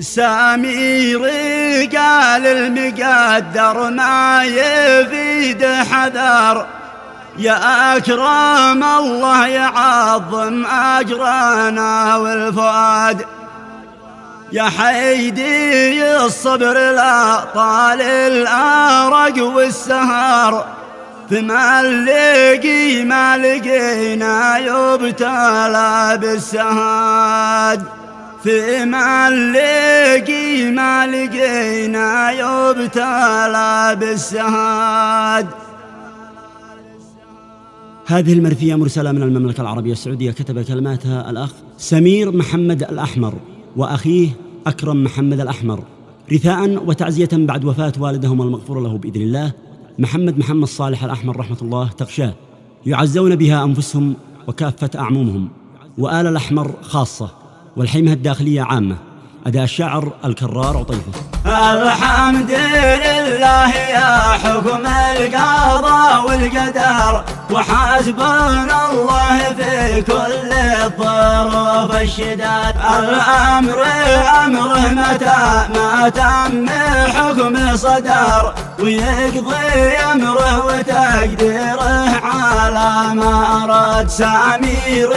سمير قال المقدر ما يفيد حذر، يا أكرم الله يعظم أجرنا والفؤاد. يا حيدي الصبر لا طال الأرق والسهر، فما نلقي ما لقينا يبتلى بالسهاد، فما نلقي ما لقينا يبتلى بالسهاد. هذه المرثية مرسلة من المملكة العربية السعودية، كتب كلماتها الأخ سمير محمد الأحمر وأخيه أكرم محمد الأحمر، رثاء وتعزية بعد وفاة والدهم المغفور له بإذن الله محمد صالح الأحمر رحمة الله تغشاه، يعزون بها أنفسهم وكافة أعمومهم، وآل الأحمر خاصة، والحيمة الداخلية عامة. أداء الشاعر الكرار عطيفة. الحمد لله يا حكم القضاء والقدر، وحسبنا الله في كل الظروف الشداد. الأمر أمره متى ما تم حكم صدر، ويقضي أمره وتقديره على ما أراد. سمير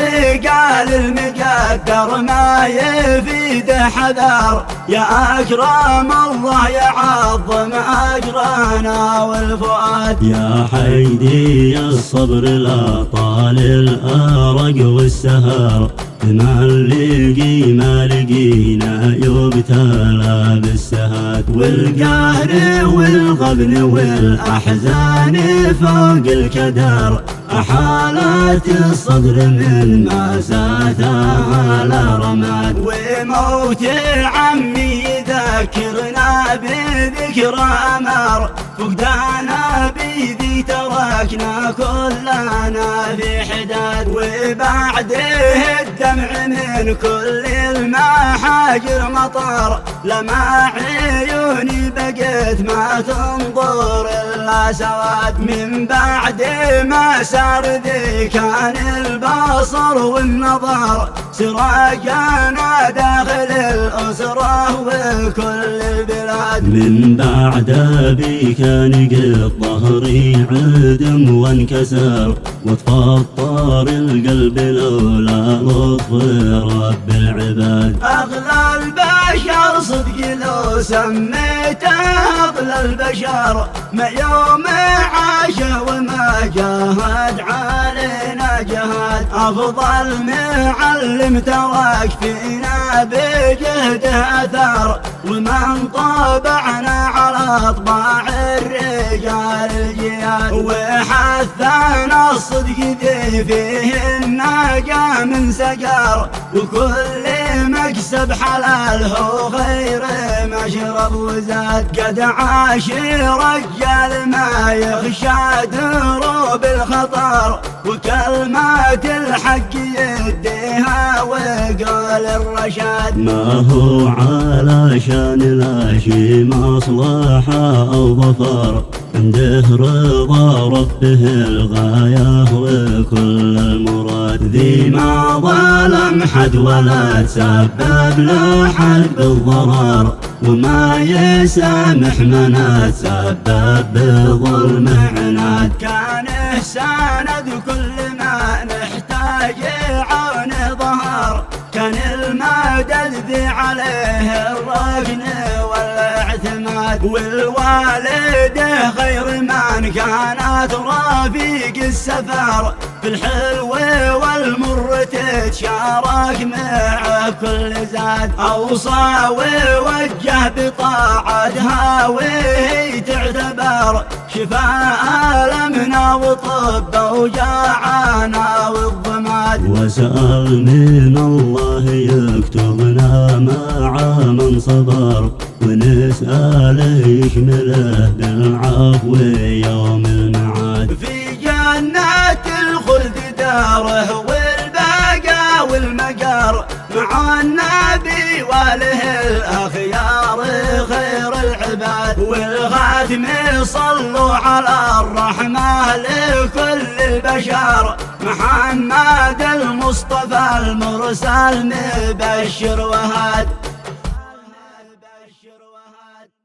قال المقدر ما يفيد حذر، يا أكرم الله يعظم أجرنا والفؤاد. يا حيدي الصبر لا طال الأرق والسهر، ما نلقي ما لقينا يبتلى بالسهاد. والقهر والغبن والأحزان فوق الكدر، حالات الصدر من مأساتها لا رماد. وموت عمي يذكرنا بذكرى أمر، فقدانا بذي تركنا كلنا في حداد. وبعده الدمع من كل المحاجر مطر، لما عيوني بقيت ما تنظر إلا سواد. من بعد ما سار ذي كان البصر والنظر، سراجنا داخل الأسرة وكل البلاد. من بعد بي كان قد ظهري عدم وانكسر، وتفطر القلب لولا لطف رب العباد. أغلى البشر صدق لو سميته أغلى البشر، ما يوم عاش وما جاهد علينا جهاد. أفضل معلم ترك فينا بجهده أثر، ومن طبعنا على طباع الرجال الجياد. وحثنا الصدق ذي فيه النجا من سقر، وكل مكسب حلال هو خير مشرب وزاد. قد عاش رجال ما يخشى دروب الخطر، وكلمات الحق يديها وقال الرشاد. ما هو علشان لا شي مصلحة أو ظفر، عنده رضا ربه الغاية وكل المراد. ذي ما ظلم حد ولا تسبب لحد بالضرر، وما يسامح من تسبب بظلم عناد. كان ساند كل ما نحتاج عون ظهر، كان المدد ذي عليه الركن والاعتماد. والوالده خير من كانت رفيق السفر، في الحلو والمر تتشارك مع كل زاد. أوصى ووجه بطاعتها وهي تعتبر، شفاء ألمنا وطب أوجاعنا والضماد. وسأل من الله يكتبنا مع من صبر، ونسأل يشمله بالعفو يوم المعاد. في جنات الخلد داره والبقاء والمقر، مع النبي واله الأخيار خير العباد. والخاتم صلوا على الرحمة لكل البشر، محمد المصطفى المرسل مبشر وهاد. بشر وهات